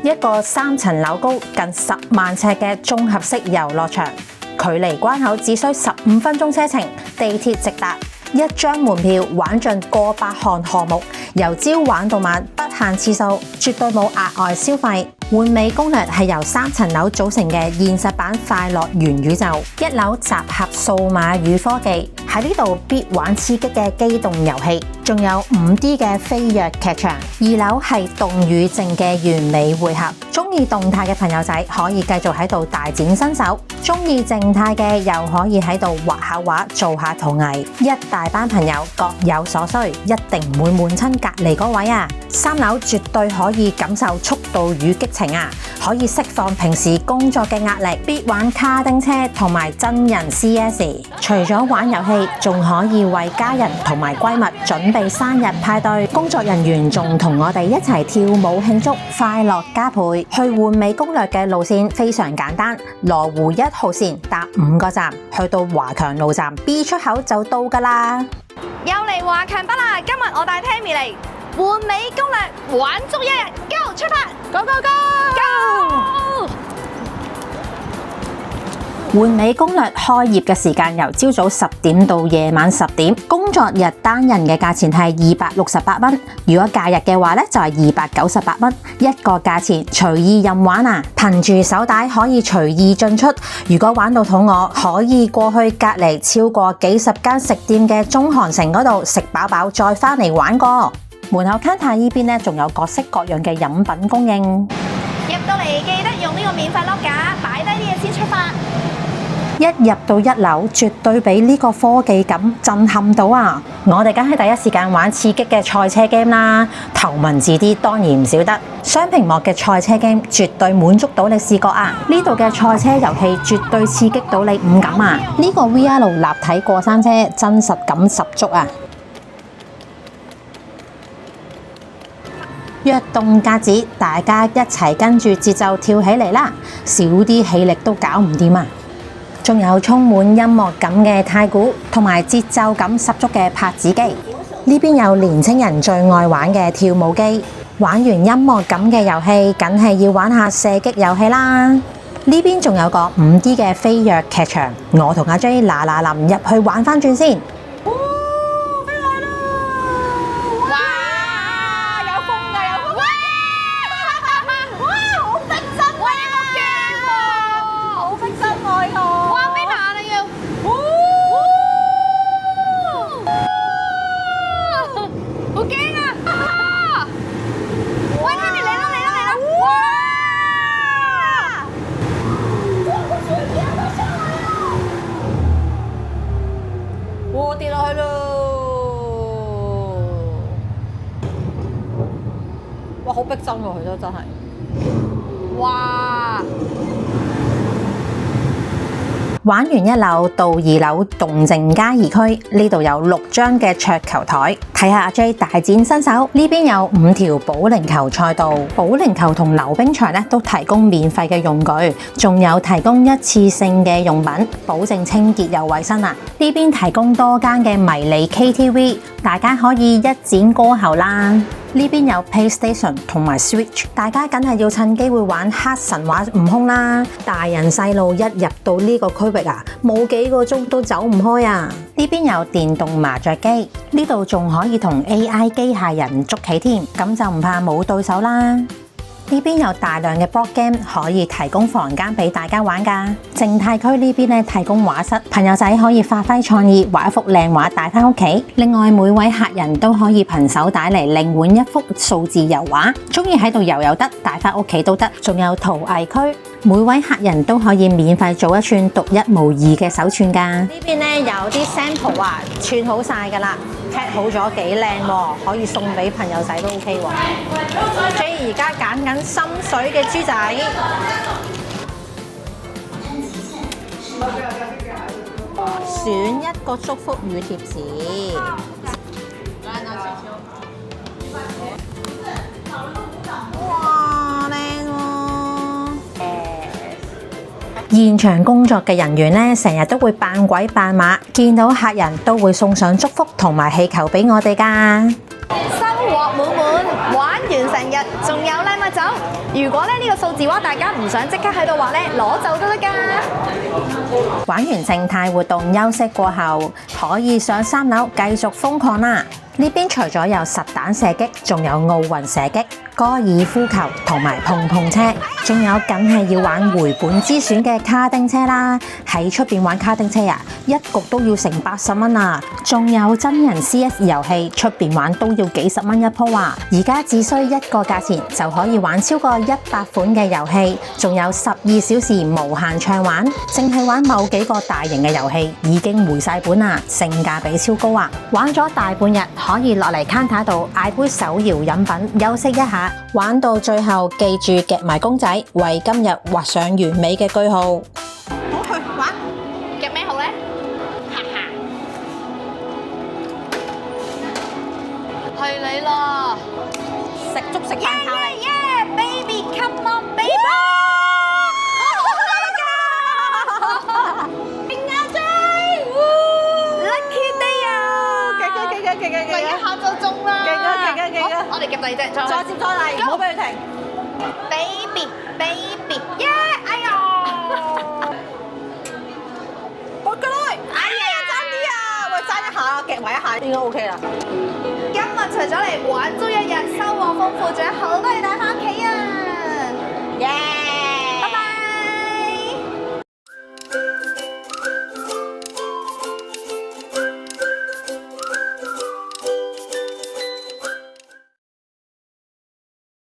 一個3層樓高、近10萬尺嘅綜合式遊樂場，距離關口只需15分鐘車程，地鐵直達。一張門票玩盡過百項項目，由朝玩到晚，不限次數，絕對冇額外消費。玩美攻略係由3層樓組成嘅現實版快樂元宇宙，一樓集合數碼與科技，喺呢度必玩刺激嘅機動遊戲，仲有5D 嘅飛躍劇場。2樓係動與靜嘅完美匯合，中意動態嘅朋友仔可以繼續喺度大展身手，中意靜態嘅又可以喺度畫下畫、做下陶藝。一大班朋友各有所需，一定唔會悶親隔離嗰位啊！3樓絕對可以感受速度與激情啊，可以釋放平時工作嘅壓力，必玩卡丁車同埋真人 CS。除咗玩遊戲，仲可以為家人同埋閨蜜準備生日派對，工作人員仲同我哋一齊跳舞慶祝，快樂加倍。去玩美攻略嘅路線非常簡單，羅湖1號線搭5個站，去到華強路站 B 出口就到㗎啦。又嚟華強北啦！今日我帶 Tammy 嚟玩美攻略，玩足1日，Go 出發 Go go go！ 玩美攻略開業嘅時間由朝早10點到夜晚10點，工作日單人嘅價錢係268蚊，如果假日嘅話就係298蚊，一個價錢隨意任玩啊！憑住手帶可以隨意進出，如果玩到肚餓，可以過去隔離超過幾十間食店嘅中韓城嗰度食飽飽，再返嚟玩過。門口 counter 呢邊仲有各式各樣嘅飲品供應。入到嚟記得用呢個免費碌架，擺低啲嘢先出發。一入到1樓，絕對俾呢個科技感震撼到啊！我哋梗係第一時間玩刺激嘅賽車 game 啦，頭文字 D 當然唔少得。雙屏幕嘅賽車 game 絕對滿足到你視覺啊！呢度嘅賽車遊戲絕對刺激到你五感啊！呢個 VR 立體過山車真實感十足啊！躍動格子，大家一齊跟住節奏跳起嚟啦！少啲氣力都搞唔掂啊！仲有充滿音樂感嘅太鼓，同埋節奏感十足嘅拍子機。呢邊有年青人最愛玩嘅跳舞機。玩完音樂感嘅遊戲，梗係要玩下射擊遊戲啦。呢邊仲有個5D 嘅飛躍劇場，我同阿 J 嗱臨入去玩返轉先。跌落去咯！哇，好逼真喎，佢都真係。哇！玩完1樓到2樓動靜加怡區，呢度有6張嘅桌球台，睇下阿 J 大展身手。呢邊有5條保齡球賽道，保齡球同溜冰場都提供免費嘅用具，仲有提供一次性嘅用品，保證清潔又衛生啊！呢邊提供多間嘅迷你 KTV， 大家可以一展歌喉啦。呢邊有 PlayStation 同埋 Switch， 大家梗係要趁機會玩黑神話悟空啦！大人細路一入到呢個區域啊，冇幾個鐘都走唔開啊！呢邊有電動麻雀機，呢度仲可以同 AI 機械人捉棋添，咁就唔怕冇對手啦。呢邊有大量嘅 board game 可以提供房間俾大家玩㗎。靜態區呢邊提供畫室，朋友仔可以發揮創意，畫一幅靚畫帶返屋企。另外每位客人都可以憑手帶嚟領換一幅數字油畫，鍾意喺度游得，帶返屋企都得。仲有陶藝區，每位客人都可以免費做一串獨一無二嘅手串㗎。呢邊有啲 sample 啊，串好晒㗎啦。set 好咗幾靚喎，可以送俾朋友仔都 OK 喎。J 而家揀緊心水嘅豬仔，選一個祝福語貼紙。哇，靚喎！現場工作嘅人員呢，成日都會扮鬼扮馬，見到客人都會送上祝福同埋氣球俾我哋㗎。生活滿滿，玩完完成日，仲有禮物走。如果咧呢個數字話大家唔想即刻喺度畫咧，攞走都得㗎。玩完靜態活動休息過後，可以上3樓繼續瘋狂啦！呢邊除咗有實彈射擊，仲有奧運射擊、高爾夫球同埋碰碰車，仲有梗係要玩回本之選嘅卡丁車啦！喺出邊玩卡丁車啊，一局都要成80蚊啊！仲有真人 CS 遊戲，出邊玩都要幾十蚊一鋪啊！而家只需一個價錢就可以玩超過100款嘅遊戲，仲有12小時無限暢玩，淨係玩某幾個大型嘅遊戲已經回晒本啦，性價比超高啊！玩咗大半日，可以落嚟 counter 度嗌杯手搖飲品休息一下，玩到最後記住夾埋公仔，為今日畫上完美嘅句號。好去玩，夾咩好咧？哈哈，係你啦！食粥食飯靠你。Yeah, baby, come on, baby！ 第一下就中啦！好，我哋夾第二隻，再接再厲，唔好俾佢停。Baby，耶！哎呀，過咗來！哎呀，爭啲啊！喂，爭一下，夾埋一下應該 OK 啦。今日除咗嚟玩足一日，收穫豐富，仲有好多嘢帶翻屋企啊！